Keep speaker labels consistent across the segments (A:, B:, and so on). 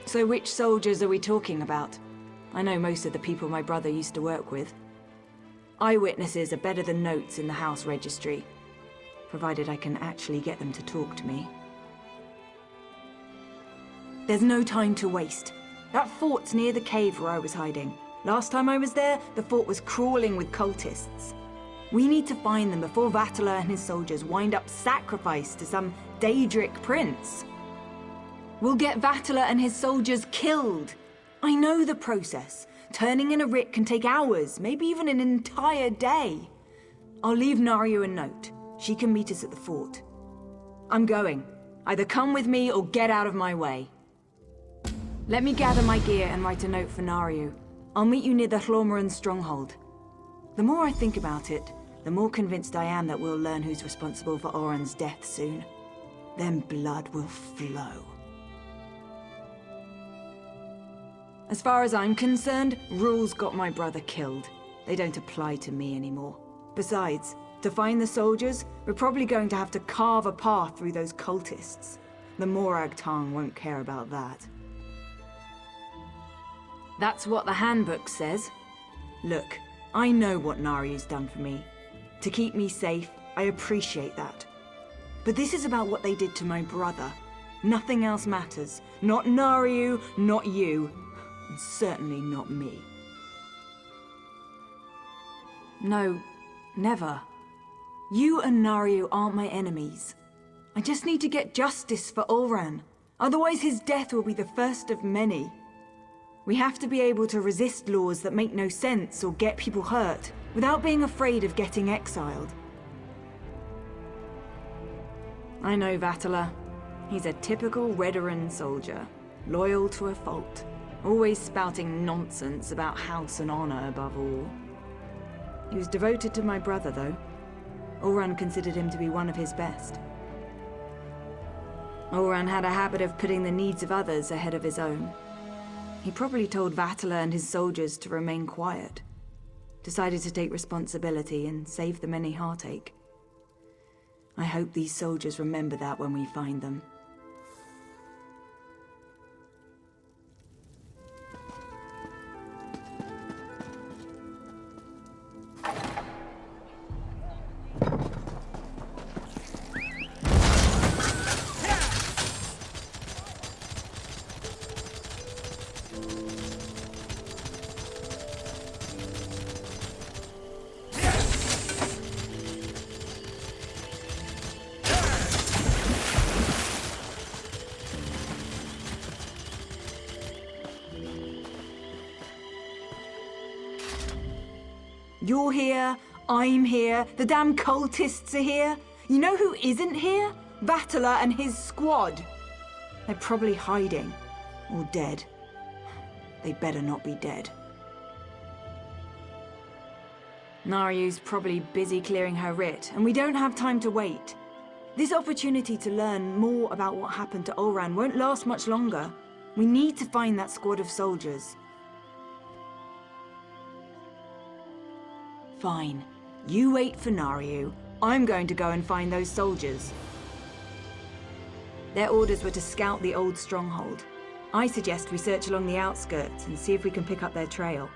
A: So which soldiers are we talking about? I know most of the people my brother used to work with. Eyewitnesses are better than notes in the house registry, provided I can actually get them to talk to me. There's no time to waste. That fort's near the cave where I was hiding. Last time I was there, the fort was crawling with cultists. We need to find them before Vatola and his soldiers wind up sacrificed to some Daedric prince. We'll get Vatola and his soldiers killed. I know the process. Turning in a writ can take hours, maybe even an entire day. I'll leave Naryu a note. She can meet us at the fort. I'm going. Either come with me or get out of my way. Let me gather my gear and write a note for Naryu. I'll meet you near the Hlormaran stronghold. The more I think about it, the more convinced I am that we'll learn who's responsible for Ulran's death soon. Then blood will flow. As far as I'm concerned, rules got my brother killed. They don't apply to me anymore. Besides, to find the soldiers, we're probably going to have to carve a path through those cultists. The Morag Tang won't care about that. That's what the handbook says. Look, I know what Naryu's done for me. To keep me safe, I appreciate that. But this is about what they did to my brother. Nothing else matters. Not Naryu, not you. And certainly not me. No, never. You and Naryu aren't my enemies. I just need to get justice for Ulran. Otherwise his death will be the first of many. We have to be able to resist laws that make no sense or get people hurt, without being afraid of getting exiled. I know Vatola. He's a typical Redoran soldier, loyal to a fault. Always spouting nonsense about house and honor above all. He was devoted to my brother, though. Ulran considered him to be one of his best. Ulran had a habit of putting the needs of others ahead of his own. He probably told Vatola and his soldiers to remain quiet. Decided to take responsibility and save them any heartache. I hope these soldiers remember that when we find them. You're here, I'm here, the damn cultists are here. You know who isn't here? Vatola and his squad. They're probably hiding, or dead. They better not be dead. Naryu's probably busy clearing her writ, and we don't have time to wait. This opportunity to learn more about what happened to Ulran won't last much longer. We need to find that squad of soldiers. Fine. You wait for Naryu. I'm going to go and find those soldiers. Their orders were to scout the old stronghold. I suggest we search along the outskirts and see if we can pick up their trail.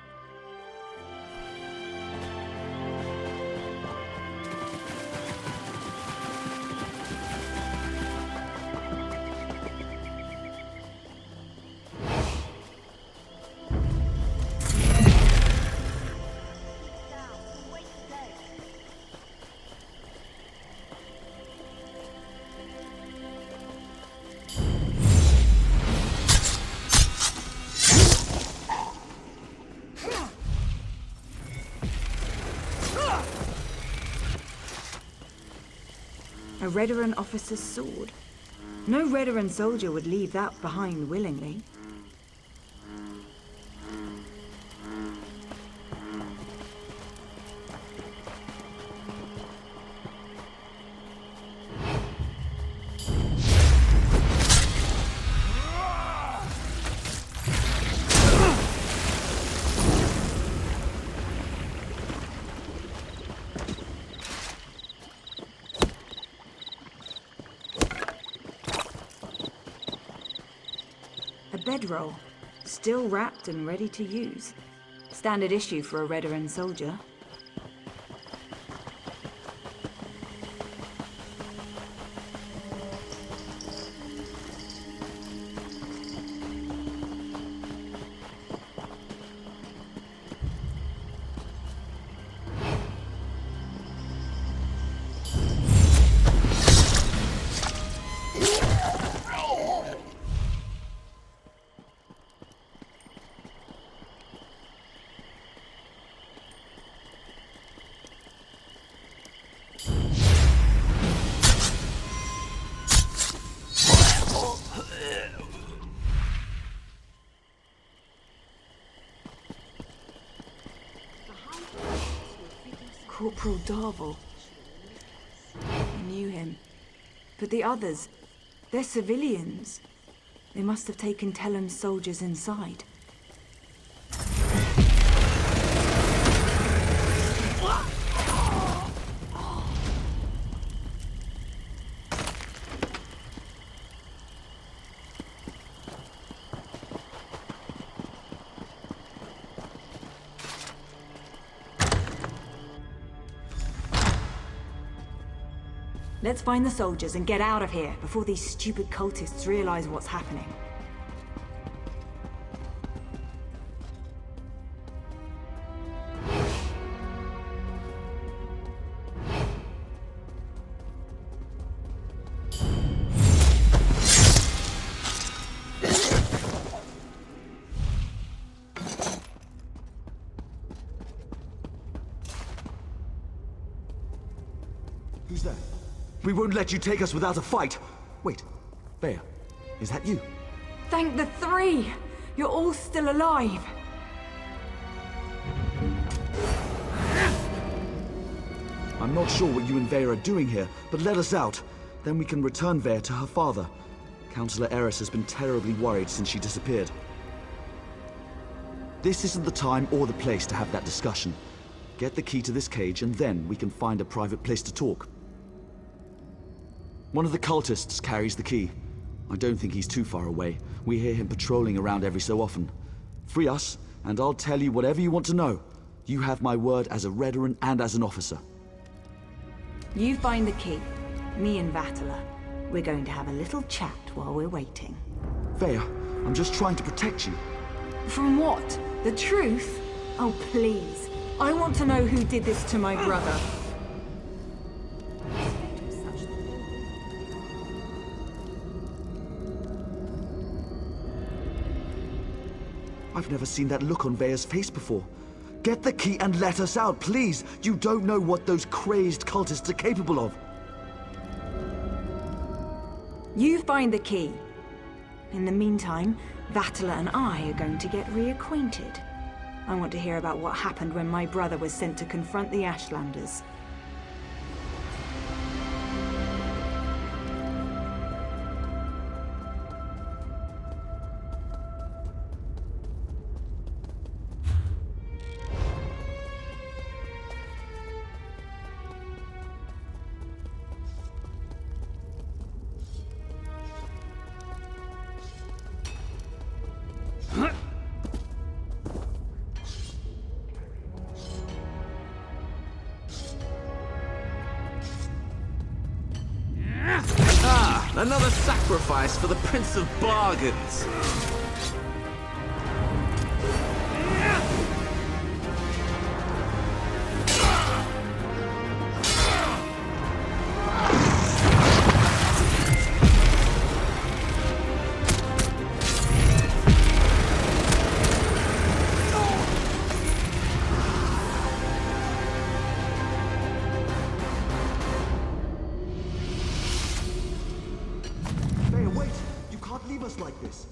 A: A Redoran officer's sword. No Redoran soldier would leave that behind willingly. A bedroll, still wrapped and ready to use. Standard issue for a Redaran soldier. Corporal Darvel. I knew him. But the others, they're civilians. They must have taken Telem's soldiers inside. Let's find the soldiers and get out of here before these stupid cultists realize what's happening.
B: Who's that? We won't let you take us without a fight! Wait, Veya, is that you?
A: Thank the three! You're all still alive!
B: I'm not sure what you and Veya are doing here, but let us out. Then we can return Veya to her father. Councillor Eris has been terribly worried since she disappeared. This isn't the time or the place to have that discussion. Get the key to this cage and then we can find a private place to talk. One of the cultists carries the key. I don't think he's too far away. We hear him patrolling around every so often. Free us, and I'll tell you whatever you want to know. You have my word as a Redaran and as an officer.
A: You find the key. Me and Vatola. We're going to have a little chat while we're waiting.
B: Veya, I'm just trying to protect you.
A: From what? The truth? Oh, please. I want to know who did this to my brother.
B: I've never seen that look on Veya's face before. Get the key and let us out, please! You don't know what those crazed cultists are capable of.
A: You find the key. In the meantime, Vatola and I are going to get reacquainted. I want to hear about what happened when my brother was sent to confront the Ashlanders.
C: Another sacrifice for the Prince of Bargains.
B: Like this.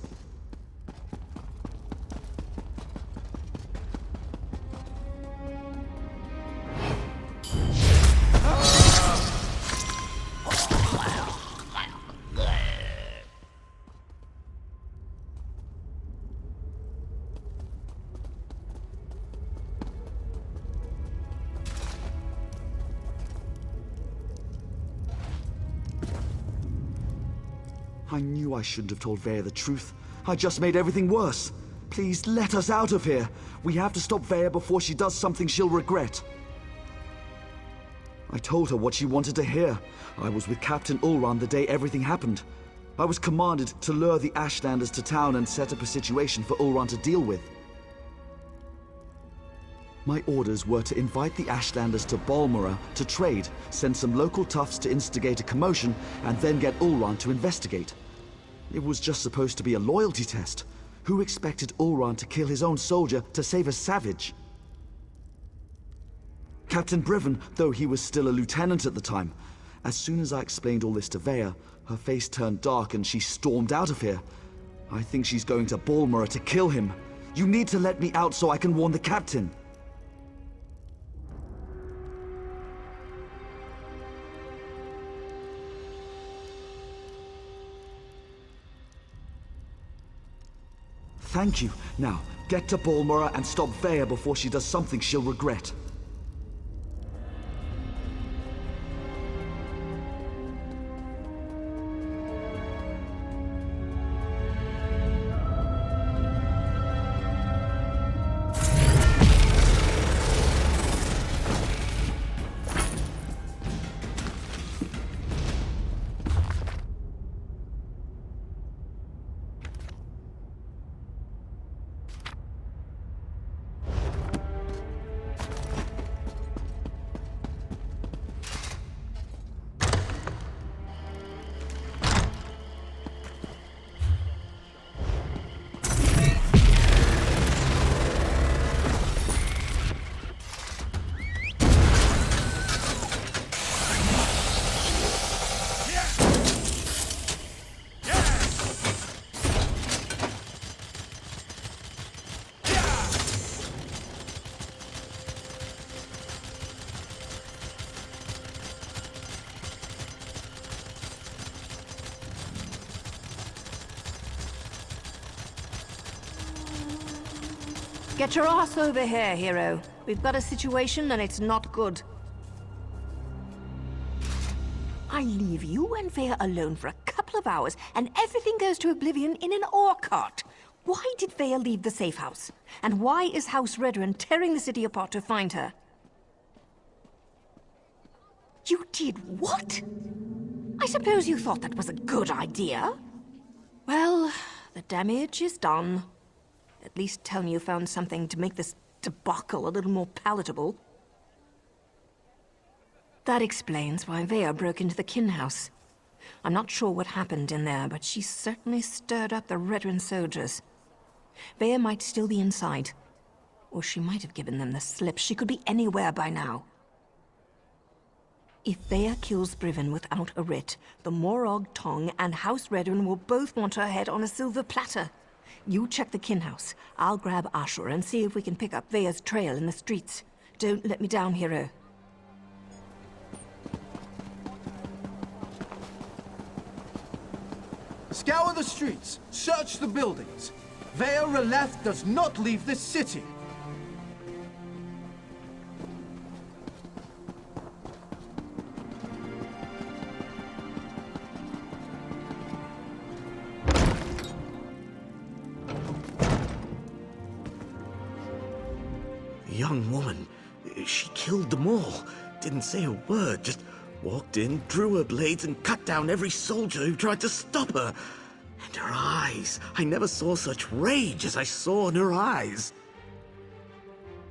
B: I knew I shouldn't have told Veya the truth. I just made everything worse. Please, let us out of here. We have to stop Veya before she does something she'll regret. I told her what she wanted to hear. I was with Captain Ulran the day everything happened. I was commanded to lure the Ashlanders to town and set up a situation for Ulran to deal with. My orders were to invite the Ashlanders to Balmora to trade, send some local toughs to instigate a commotion, and then get Ulran to investigate. It was just supposed to be a loyalty test. Who expected Ulran to kill his own soldier to save a savage? Captain Briven, though he was still a lieutenant at the time, as soon as I explained all this to Veya, her face turned dark and she stormed out of here. I think she's going to Balmora to kill him. You need to let me out so I can warn the captain. Thank you. Now, get to Balmora and stop Veya before she does something she'll regret.
D: Get your ass over here, hero. We've got a situation and it's not good. I leave you and Veya alone for a couple of hours and everything goes to oblivion in an ore cart. Why did Veya leave the safe house? And why is House Reunión tearing the city apart to find her? You did what? I suppose you thought that was a good idea? Well, the damage is done. At least tell me you found something to make this debacle a little more palatable. That explains why Veya broke into the kin house. I'm not sure what happened in there, but she certainly stirred up the Reunión soldiers. Veya might still be inside. Or she might have given them the slip. She could be anywhere by now. If Veya kills Briven without a writ, the Morag Tong and House Reunión will both want her head on a silver platter. You check the kin house. I'll grab Ashur and see if we can pick up Veya's trail in the streets. Don't let me down, hero.
E: Scour the streets. Search the buildings. Veya Releth does not leave this city.
C: Young woman. She killed them all. Didn't say a word, just walked in, drew her blades, and cut down every soldier who tried to stop her. And her eyes. I never saw such rage as I saw in her eyes.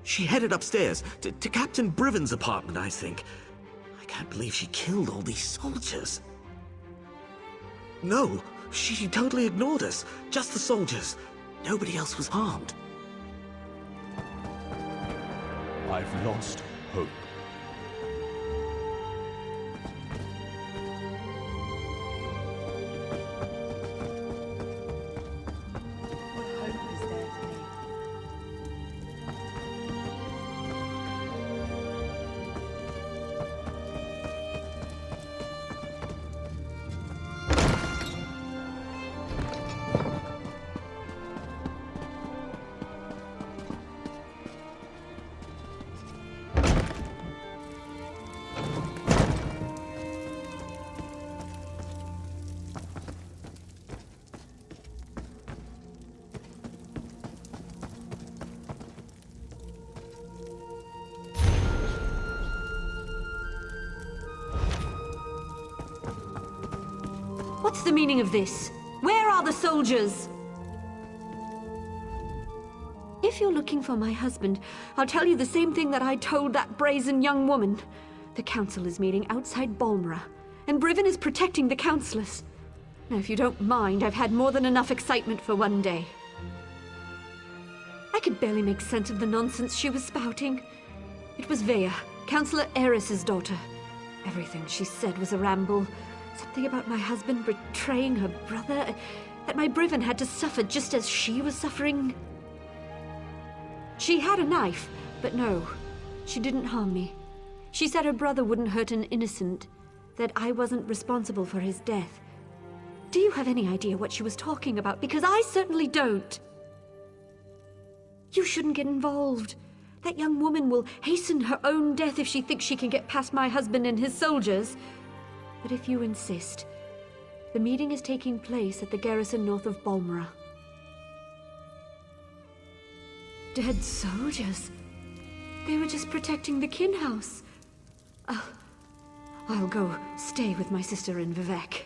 C: She headed upstairs, to Captain Briven's apartment, I think. I can't believe she killed all these soldiers. No, she totally ignored us. Just the soldiers. Nobody else was harmed.
F: I've lost hope.
G: the meaning of this? Where are the soldiers? If you're looking for my husband, I'll tell you the same thing that I told that brazen young woman. The council is meeting outside Balmora, and Briven is protecting the councillors. Now, if you don't mind, I've had more than enough excitement for one day. I could barely make sense of the nonsense she was spouting. It was Veya, Councillor Eris's daughter. Everything she said was a ramble. Something about my husband betraying her brother, that my Briven had to suffer just as she was suffering. She had a knife, but no, she didn't harm me. She said her brother wouldn't hurt an innocent, that I wasn't responsible for his death. Do you have any idea what she was talking about? Because I certainly don't. You shouldn't get involved. That young woman will hasten her own death if she thinks she can get past my husband and his soldiers. But if you insist, the meeting is taking place at the garrison north of Balmora. Dead soldiers? They were just protecting the kin house. I'll go stay with my sister in Vivek.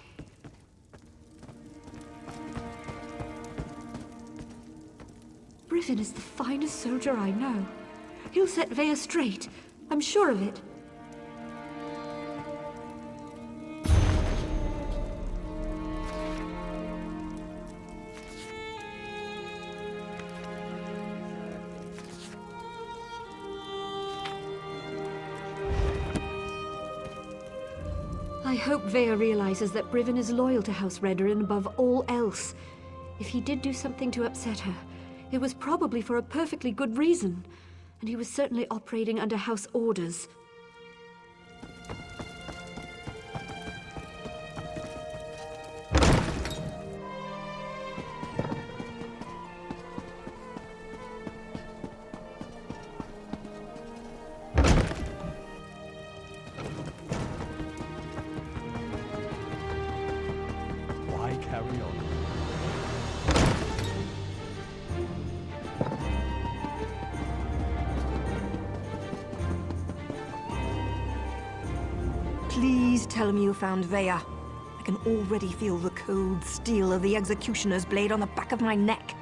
G: Briven is the finest soldier I know. He'll set Veya straight. I'm sure of it. I hope Veya realizes that Briven is loyal to House Redoran above all else. If he did do something to upset her, it was probably for a perfectly good reason, and he was certainly operating under House orders.
F: Why carry on?
D: Please tell me you found Veya. I can already feel the cold steel of the executioner's blade on the back of my neck.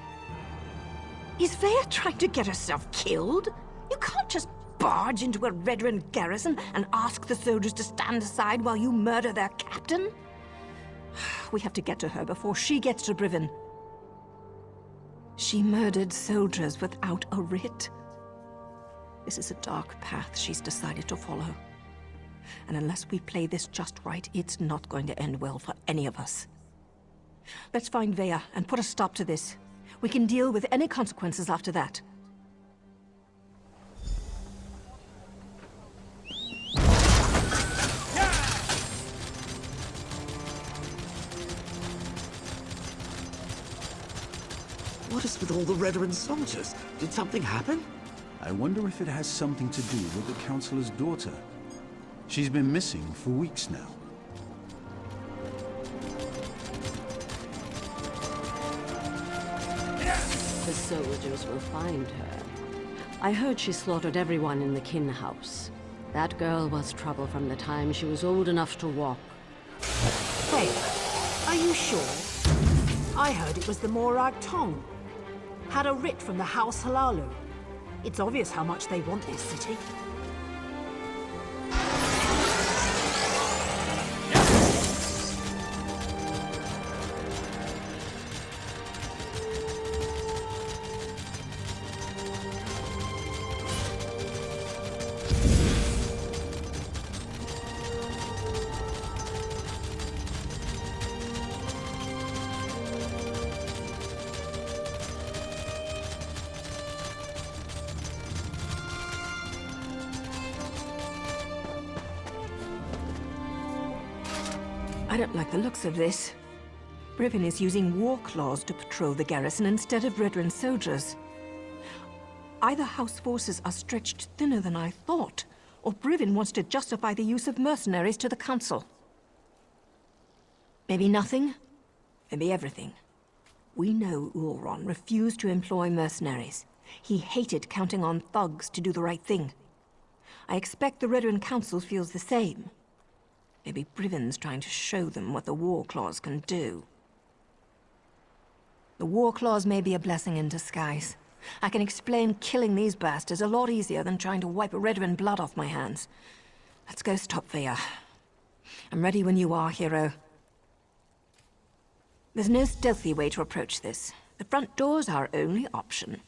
D: Is Veya trying to get herself killed? You can't just barge into a Redoran garrison and ask the soldiers to stand aside while you murder their captain. We have to get to her before she gets to Briven. She murdered soldiers without a writ. This is a dark path she's decided to follow. And unless we play this just right, it's not going to end well for any of us. Let's find Veya and put a stop to this. We can deal with any consequences after that.
C: What is with all the Redoran soldiers? Did something happen?
H: I wonder if it has something to do with the Councillor's daughter. She's been missing for weeks now.
I: The soldiers will find her. I heard she slaughtered everyone in the kin house. That girl was trouble from the time she was old enough to walk.
J: Hey, are you sure? I heard it was the Morag Tong. Had a writ from the House Halalu. It's obvious how much they want this city.
D: I don't like the looks of this. Briven is using war claws to patrol the garrison instead of Redoran soldiers. Either House forces are stretched thinner than I thought, or Briven wants to justify the use of mercenaries to the Council. Maybe nothing, maybe everything. We know Ulran refused to employ mercenaries. He hated counting on thugs to do the right thing. I expect the Redoran Council feels the same. Maybe Brivvin's trying to show them what the War Claws can do. The War Claws may be a blessing in disguise. I can explain killing these bastards a lot easier than trying to wipe Redoran blood off my hands. Let's go stop Veya. I'm ready when you are, hero. There's no stealthy way to approach this. The front door's our only option.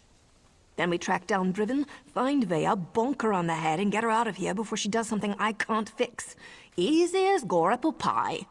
D: Then we track down Brivvin, find Veya, bonk her on the head, and get her out of here before she does something I can't fix. Easy as gore apple pie.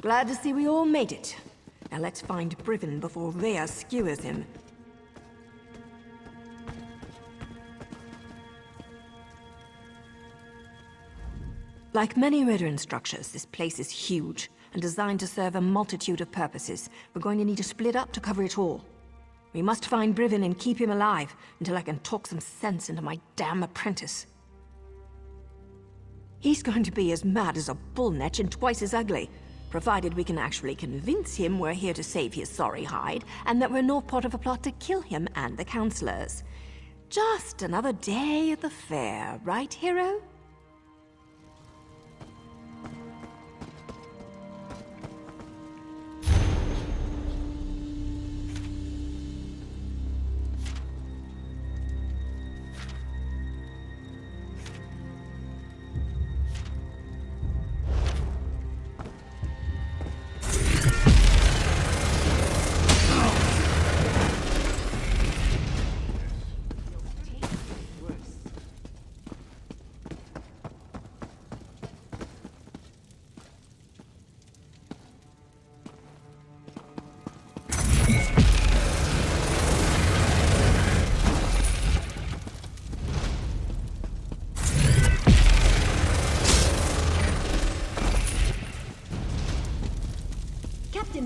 D: Glad to see we all made it. Now let's find Brivvin before Veya skewers him. Like many Redoran structures, this place is huge and designed to serve a multitude of purposes. We're going to need to split up to cover it all. We must find Brivvin and keep him alive until I can talk some sense into my damn apprentice. He's going to be as mad as a bullnetch and twice as ugly, provided we can actually convince him we're here to save his sorry hide, and that we're not part of a plot to kill him and the counselors. Just another day at the fair, right, hero?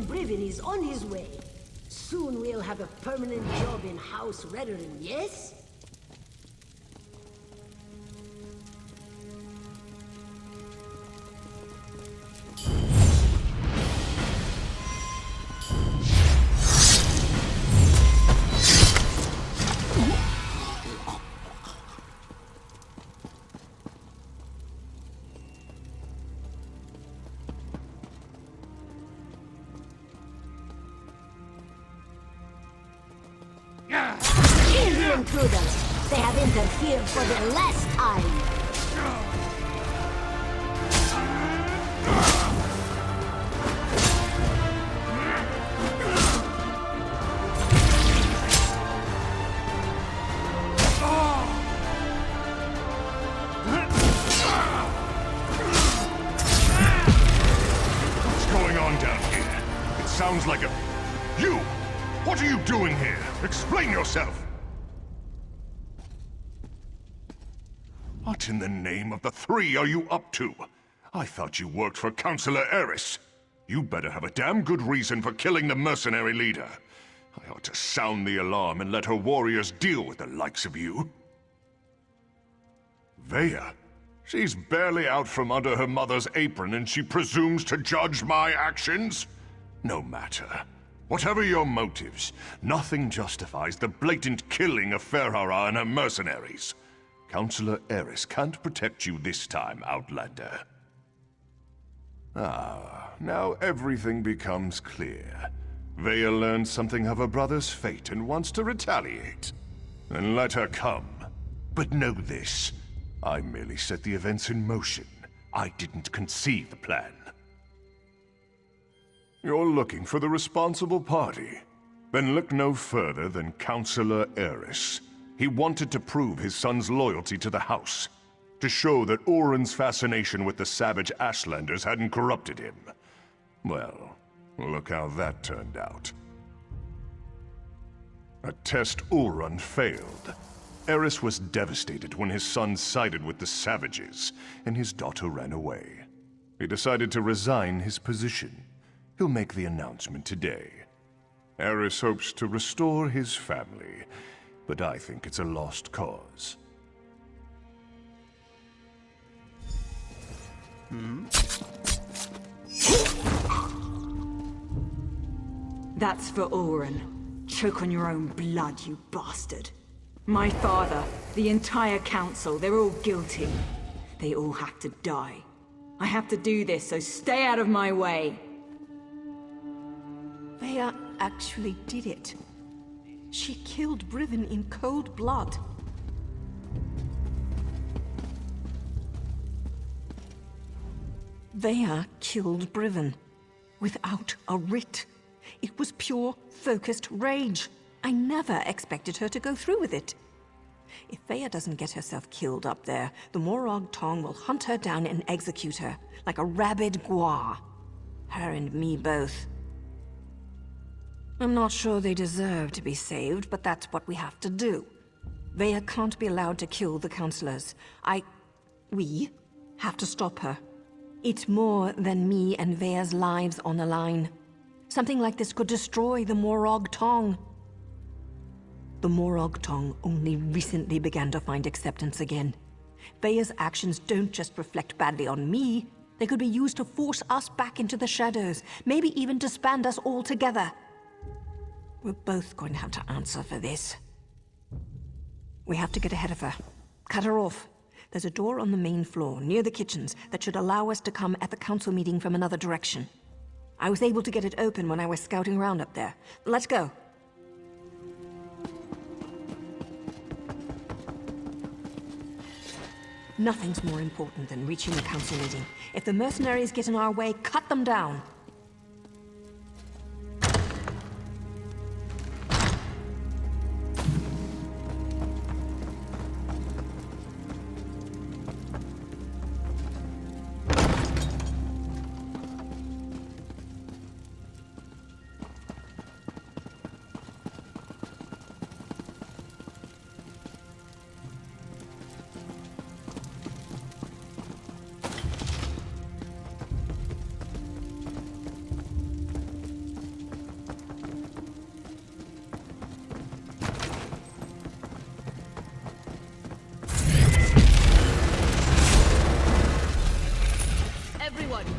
K: Brivvin is on his way. Soon we'll have a permanent job in House Redoran, yes? Intruders! They have interfered for the last time!
L: What's going on down here? It sounds like a... You! What are you doing here? Explain yourself! What in the name of the three are you up to? I thought you worked for Counselor Eris. You better have a damn good reason for killing the mercenary leader. I ought to sound the alarm and let her warriors deal with the likes of you. Veya? She's barely out from under her mother's apron and she presumes to judge my actions? No matter. Whatever your motives, nothing justifies the blatant killing of Ferhara and her mercenaries. Counselor Eris can't protect you this time, Outlander. Ah, now everything becomes clear. Veya learned something of her brother's fate and wants to retaliate. Then let her come. But know this. I merely set the events in motion. I didn't conceive the plan. You're looking for the responsible party. Then look no further than Councillor Eris. He wanted to prove his son's loyalty to the House, to show that Ulran's fascination with the savage Ashlanders hadn't corrupted him. Well, look how that turned out. A test Ulran failed. Eris was devastated when his son sided with the savages, and his daughter ran away. He decided to resign his position. He'll make the announcement today. Eris hopes to restore his family, but I think it's a lost cause.
A: That's for Ulran. Choke on your own blood, you bastard. My father, the entire council, they're all guilty. They all have to die. I have to do this, so stay out of my way.
D: Veya actually did it. She killed Brivin in cold blood. Veya killed Brivin without a writ. It was pure, focused rage. I never expected her to go through with it. If Veya doesn't get herself killed up there, the Morag Tong will hunt her down and execute her, like a rabid gua. Her and me both. I'm not sure they deserve to be saved, but that's what we have to do. Veya can't be allowed to kill the councillors. We have to stop her. It's more than me and Veya's lives on the line. Something like this could destroy the Morag Tong. The Morag Tong only recently began to find acceptance again. Veya's actions don't just reflect badly on me. They could be used to force us back into the shadows, maybe even disband us all together. We're both going to have to answer for this. We have to get ahead of her. Cut her off. There's a door on the main floor, near the kitchens, that should allow us to come at the council meeting from another direction. I was able to get it open when I was scouting around up there. Let's go. Nothing's more important than reaching the council meeting. If the mercenaries get in our way, cut them down.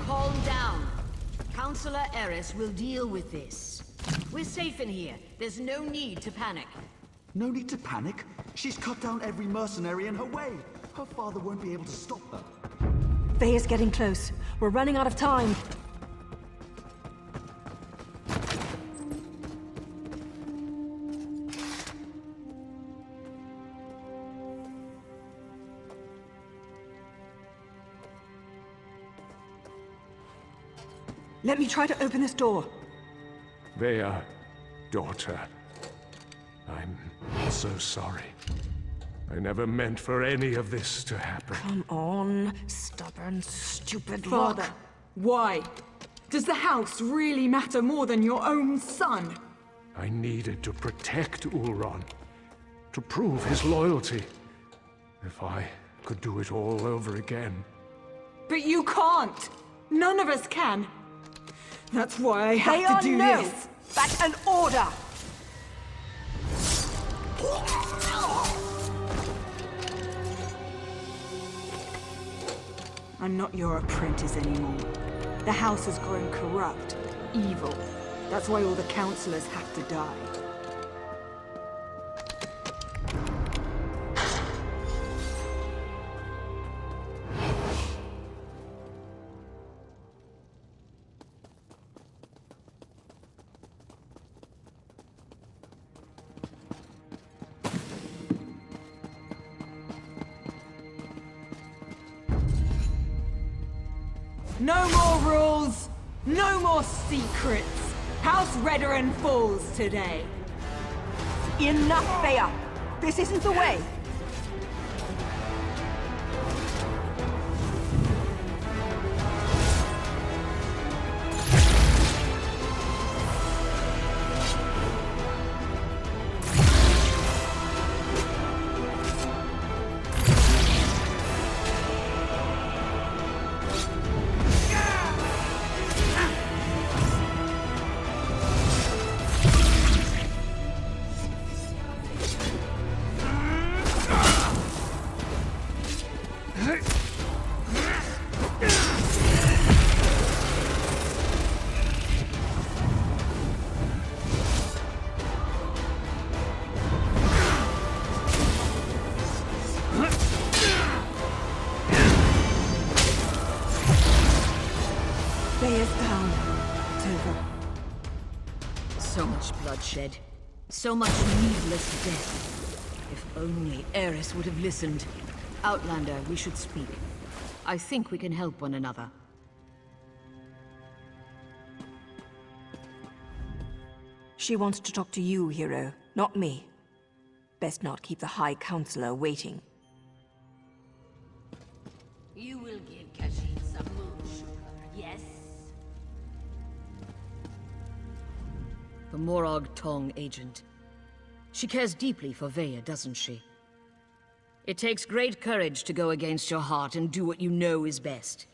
K: Calm down. Councillor Eris will deal with this. We're safe in here. There's no need to panic.
B: No need to panic. She's cut down every mercenary in her way. Her father won't be able to stop her.
D: Veya's getting close. We're running out of time. Let me try to open this door.
F: Veya, daughter. I'm so sorry. I never meant for any of this to happen.
D: Come on, stubborn, stupid
A: Father,
D: rock.
A: why? Does the house really matter more than your own son?
F: I needed to protect Ulran, to prove his loyalty. If I could do it all over again.
A: But you can't! None of us can! That's why I have to do this!
D: That's an order!
A: I'm not your apprentice anymore. The house has grown corrupt, evil. That's why all the councillors have to die. No more rules! No more secrets! House Redoran falls today!
D: Enough, Veya! This isn't the way! Veya's down. It's over.
K: So much bloodshed. So much needless death. If only Eris would have listened. Outlander, we should speak. I think we can help one another.
D: She wants to talk to you, hero, not me. Best not keep the High Counselor waiting.
K: You will give Kashin some moon sugar, yes? The Morag Tong agent. She cares deeply for Veya, doesn't she? It takes great courage to go against your heart and do what you know is best.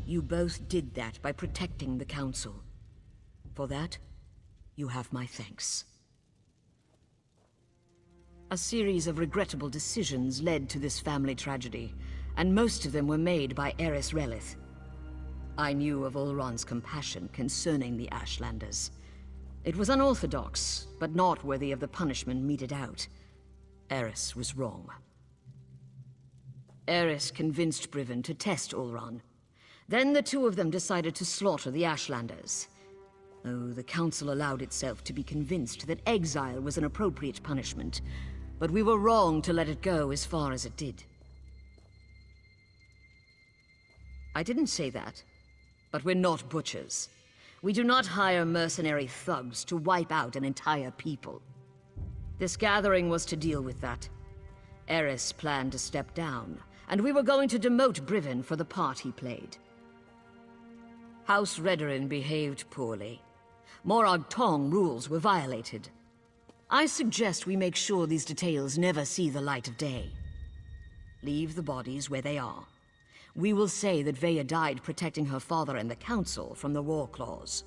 K: You both did that by protecting the Council. For that, you have my thanks. A series of regrettable decisions led to this family tragedy, and most of them were made by Eris Relith. I knew of Ulran's compassion concerning the Ashlanders. It was unorthodox, but not worthy of the punishment meted out. Eris was wrong. Eris convinced Briven to test Ulran. Then the two of them decided to slaughter the Ashlanders. Oh, the Council allowed itself to be convinced that exile was an appropriate punishment, but we were wrong to let it go as far as it did. I didn't say that, but we're not butchers. We do not hire mercenary thugs to wipe out an entire people. This gathering was to deal with that. Eris planned to step down, and we were going to demote Briven for the part he played. House Redoran behaved poorly. Morag Tong rules were violated. I suggest we make sure these details never see the light of day. Leave the bodies where they are. We will say that Veya died protecting her father and the Council from the War Claws.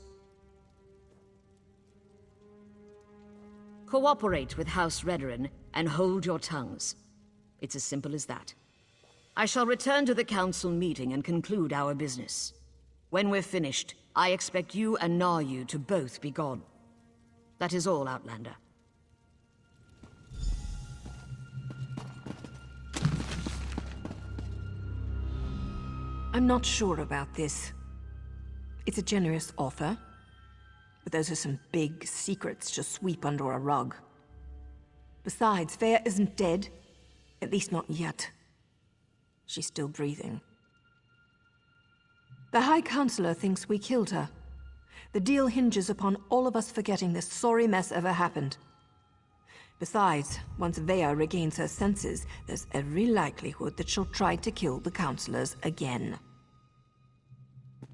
K: Cooperate with House Redoran and hold your tongues. It's as simple as that. I shall return to the Council meeting and conclude our business. When we're finished, I expect you and Naryu to both be gone. That is all, Outlander.
D: I'm not sure about this. It's a generous offer, but those are some big secrets to sweep under a rug. Besides, Veya isn't dead. At least not yet. She's still breathing. The High Counselor thinks we killed her. The deal hinges upon all of us forgetting this sorry mess ever happened. Besides, once Veya regains her senses, there's every likelihood that she'll try to kill the Counselors again.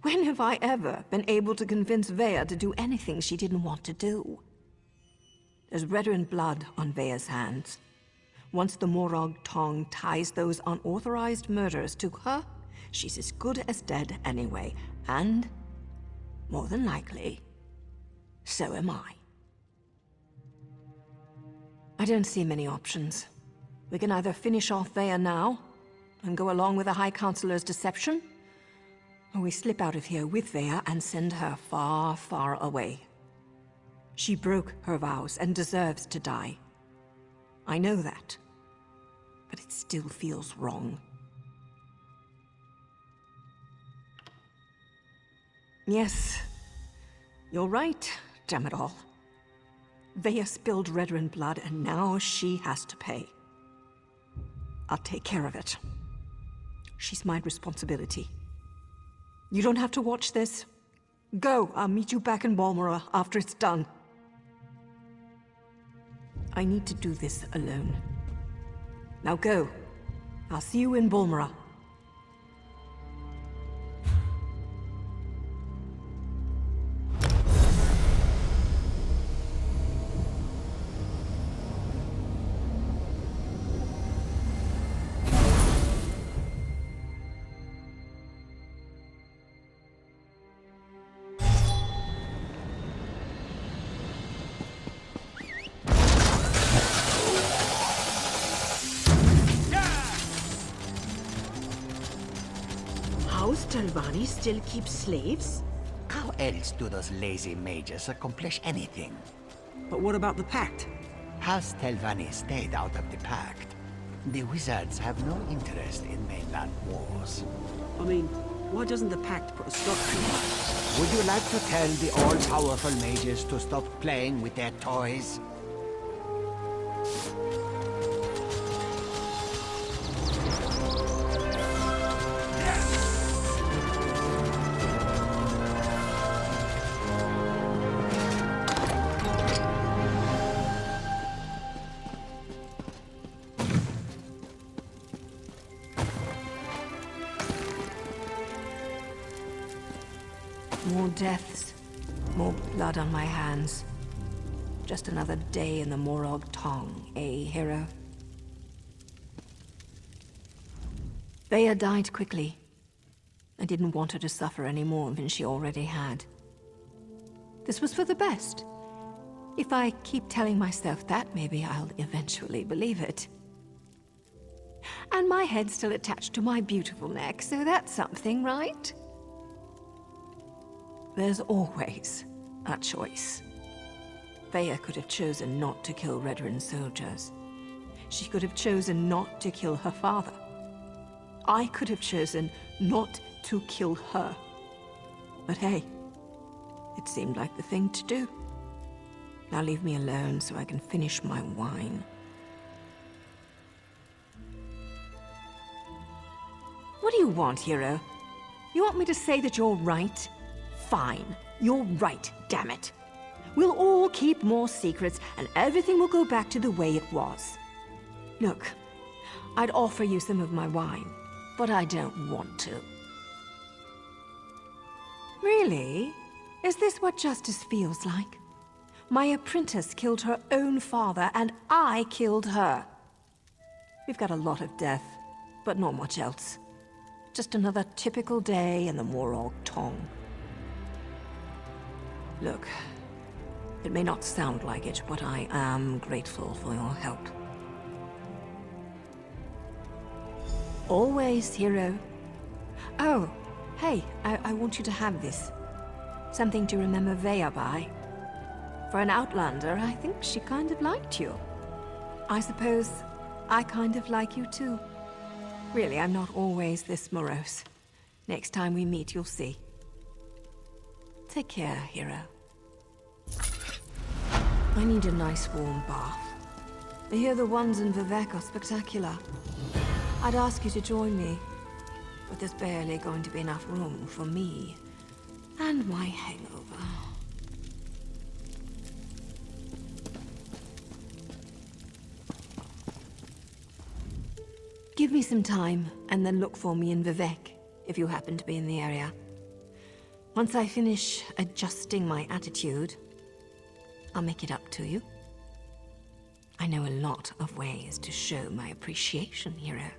D: When have I ever been able to convince Veya to do anything she didn't want to do? There's Redoran blood on Veya's hands. Once the Morag Tong ties those unauthorized murders to her, she's as good as dead anyway, and, more than likely, so am I. I don't see many options. We can either finish off Veya now, and go along with the High Counselor's deception, or we slip out of here with Veya and send her far, far away. She broke her vows and deserves to die. I know that, but it still feels wrong. Yes, you're right, damn it all. Veya spilled Redoran blood, and now she has to pay. I'll take care of it. She's my responsibility. You don't have to watch this. Go, I'll meet you back in Balmora after it's done. I need to do this alone. Now go. I'll see you in Balmora.
J: Telvanni still keep slaves?
M: How else do those lazy mages accomplish anything?
N: But what about the Pact?
M: Has Telvanni stayed out of the Pact? The wizards have no interest in mainland wars.
N: I mean, why doesn't the Pact put a stop to it?
M: Would you like to tell the all-powerful mages to stop playing with their toys?
D: More deaths, more blood on my hands. Just another day in the Morag Tong, eh, hero? Veya died quickly. I didn't want her to suffer any more than she already had. This was for the best. If I keep telling myself that, maybe I'll eventually believe it. And my head's still attached to my beautiful neck, so that's something, right? There's always a choice. Veya could have chosen not to kill Redoran soldiers. She could have chosen not to kill her father. I could have chosen not to kill her. But hey, it seemed like the thing to do. Now leave me alone so I can finish my wine. What do you want, hero? You want me to say that you're right? Fine. You're right, damn it. We'll all keep more secrets, and everything will go back to the way it was. Look, I'd offer you some of my wine, but I don't want to. Really? Is this what justice feels like? My apprentice killed her own father, and I killed her. We've got a lot of death, but not much else. Just another typical day in the Morag Tong. Look, it may not sound like it, but I am grateful for your help. Always, hero. Oh, hey, I want you to have this. Something to remember Veya by. For an Outlander, I think she kind of liked you. I suppose I kind of like you too. Really, I'm not always this morose. Next time we meet, you'll see. Take care, hero. I need a nice warm bath. I hear the ones in Vivek are spectacular. I'd ask you to join me, but there's barely going to be enough room for me and my hangover. Give me some time, and then look for me in Vivek, if you happen to be in the area. Once I finish adjusting my attitude, I'll make it up to you. I know a lot of ways to show my appreciation, hero.